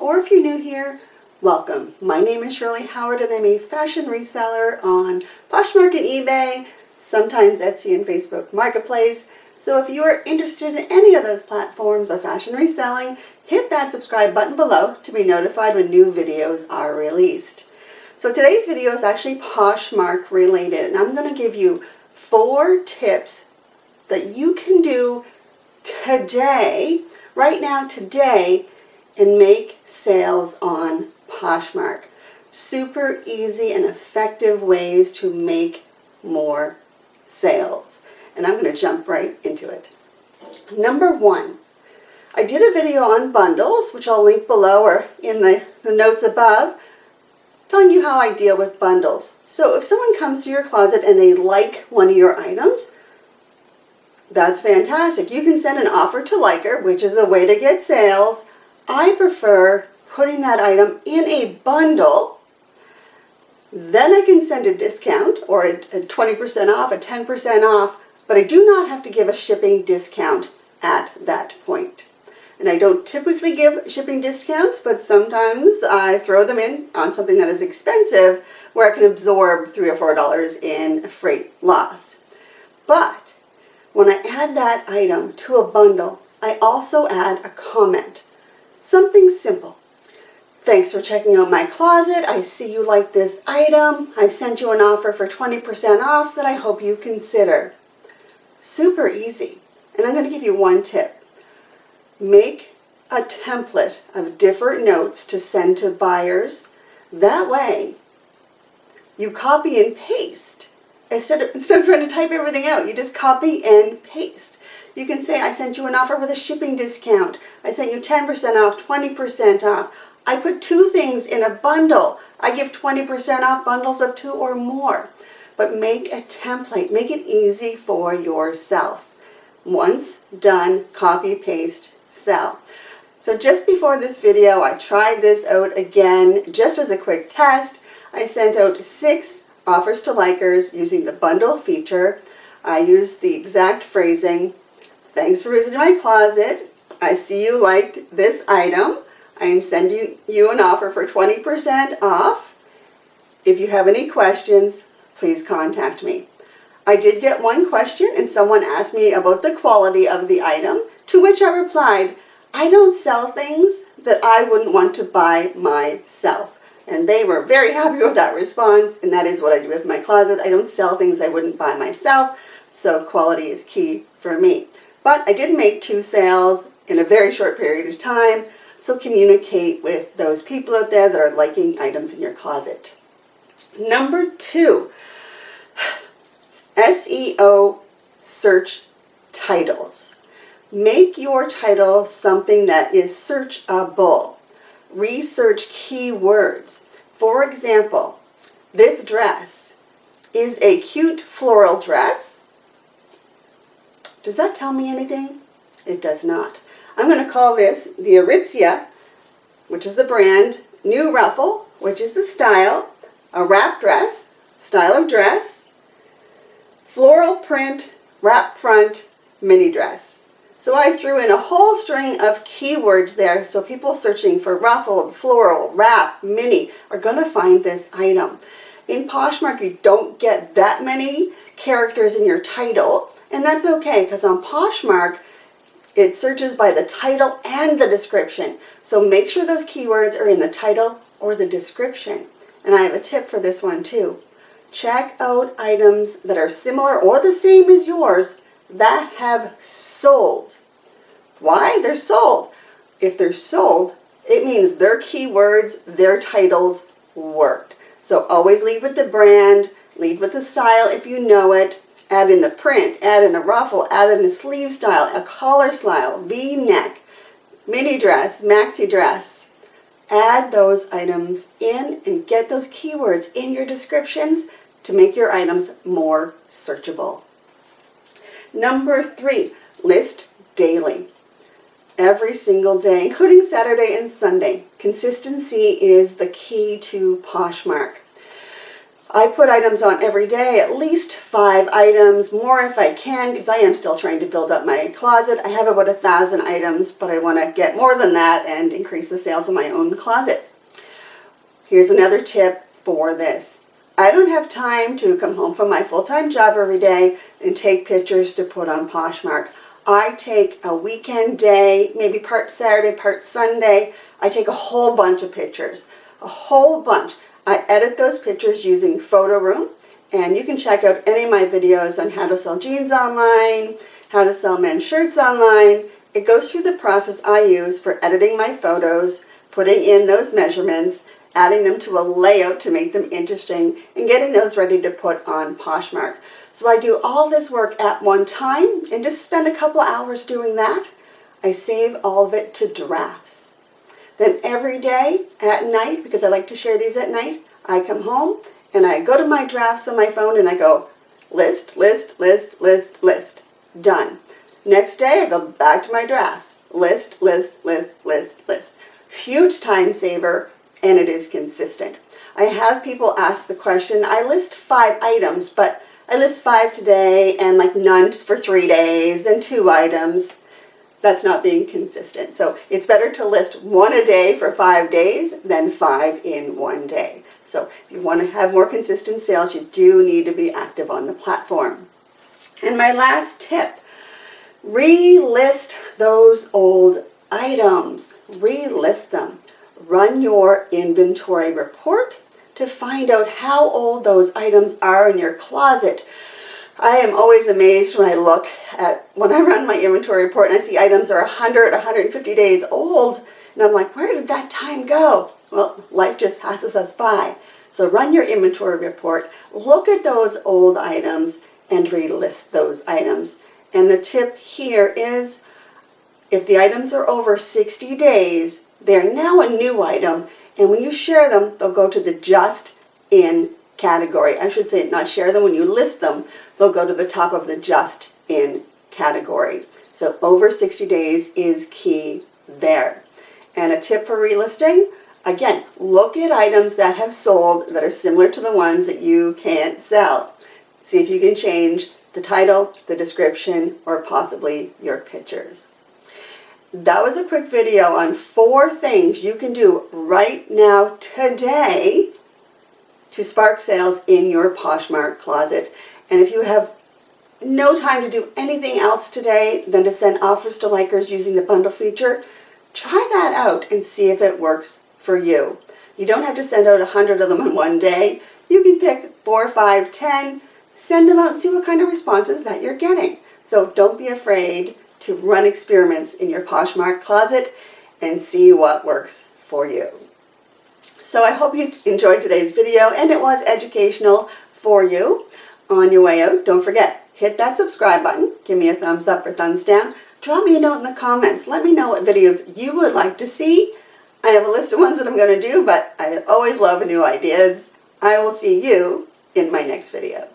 or if you're new here, welcome. My name is Shirley Howard and I'm a fashion reseller on Poshmark and eBay, sometimes Etsy and Facebook Marketplace. So if you are interested in any of those platforms or fashion reselling, hit that subscribe button below to be notified when new videos are released. So today's video is actually Poshmark related, and I'm going to give you 4 tips that you can do today, right now, today, and make sales on Poshmark. Super easy and effective ways to make more sales. And I'm going to jump right into it. Number 1, I did a video on bundles, which I'll link below or in the notes above, telling you how I deal with bundles. So if someone comes to your closet and they like one of your items, that's fantastic. You can send an offer to liker, which is a way to get sales. I prefer putting that item in a bundle. Then I can send a discount or a 20% off, a 10% off, but I do not have to give a shipping discount at that point. And I don't typically give shipping discounts, but sometimes I throw them in on something that is expensive where I can absorb $3 or $4 in freight loss. But when I add that item to a bundle, I also add a comment. Something simple. Thanks for checking out my closet. I see you like this item. I've sent you an offer for 20% off that I hope you consider. Super easy. And I'm going to give you one tip. Make a template of different notes to send to buyers. That way, you copy and paste. Instead of trying to type everything out, you just copy and paste. You can say, I sent you an offer with a shipping discount. I sent you 10% off, 20% off. I put 2 things in a bundle. I give 20% off bundles of 2 or more. But make a template. Make it easy for yourself. Once done, copy, paste, sell. So just before this video, I tried this out again, just as a quick test. I sent out 6 offers to likers using the bundle feature. I used the exact phrasing. Thanks for visiting my closet. I see you liked this item. I am sending you an offer for 20% off. If you have any questions, please contact me. I did get one question, and someone asked me about the quality of the item, to which I replied, I don't sell things that I wouldn't want to buy myself. And they were very happy with that response, and that is what I do with my closet. I don't sell things I wouldn't buy myself, so quality is key for me. But I did make 2 sales in a very short period of time, so communicate with those people out there that are liking items in your closet. Number 2, SEO search titles. Make your title something that is searchable. Research keywords. For example, this dress is a cute floral dress. Does that tell me anything? It does not. I'm going to call this the Aritzia, which is the brand, new ruffle, which is the style, a wrap dress, style of dress, floral print, wrap front, mini dress. So I threw in a whole string of keywords there, so people searching for ruffled, floral, wrap, mini are going to find this item. In Poshmark, you don't get that many characters in your title, and that's okay, because on Poshmark, it searches by the title and the description. So make sure those keywords are in the title or the description. And I have a tip for this one too. Check out items that are similar or the same as yours that have sold. Why? They're sold. If they're sold, it means their keywords, their titles worked. So always lead with the brand, lead with the style if you know it, add in the print, add in a ruffle, add in a sleeve style, a collar style, V-neck, mini dress, maxi dress. Add those items in and get those keywords in your descriptions to make your items more searchable. Number 3, list daily. Every single day, including Saturday and Sunday. Consistency is the key to Poshmark. I put items on every day, at least 5 items, more if I can, because I am still trying to build up my closet. I have about 1,000 items, but I want to get more than that and increase the sales of my own closet. Here's another tip for this. I don't have time to come home from my full-time job every day and take pictures to put on Poshmark. I take a weekend day, maybe part Saturday, part Sunday. I take a whole bunch of pictures, a whole bunch. I edit those pictures using Photo Room, and you can check out any of my videos on how to sell jeans online, how to sell men's shirts online. It goes through the process I use for editing my photos, putting in those measurements, adding them to a layout to make them interesting, and getting those ready to put on Poshmark. So I do all this work at one time and just spend a couple hours doing that. I save all of it to drafts. Then every day at night, because I like to share these at night, I come home and I go to my drafts on my phone and I go list, list, list, list, list. Done. Next day I go back to my drafts. List, list, list, list, list. Huge time saver, and it is consistent. I have people ask the question, I list 5 items, but I list 5 today and like none for 3 days, then 2 items. That's not being consistent. So it's better to list 1 a day for 5 days than 5 in 1 day. So if you want to have more consistent sales, you do need to be active on the platform. And my last tip, relist those old items. Relist them. Run your inventory report to find out how old those items are in your closet. I am always amazed when I run my inventory report and I see items are 100, 150 days old, and I'm like, where did that time go? Well, life just passes us by. So run your inventory report, look at those old items, and relist those items. And the tip here is, if the items are over 60 days, they're now a new item, and when you share them, they'll go to the just in category. I should say not share them, when you list them, they'll go to the top of the just in category. So over 60 days is key there. And a tip for relisting, again, look at items that have sold that are similar to the ones that you can't sell. See if you can change the title, the description, or possibly your pictures. That was a quick video on 4 things you can do right now today to spark sales in your Poshmark closet. And if you have no time to do anything else today than to send offers to likers using the bundle feature, try that out and see if it works for you. You don't have to send out 100 of them in one day. You can pick 4, 5, 10, send them out and see what kind of responses that you're getting. So don't be afraid to run experiments in your Poshmark closet and see what works for you. So I hope you enjoyed today's video and it was educational for you. On your way out, don't forget, hit that subscribe button, give me a thumbs up or thumbs down, drop me a note in the comments, let me know what videos you would like to see. I have a list of ones that I'm going to do, but I always love new ideas. I will see you in my next video.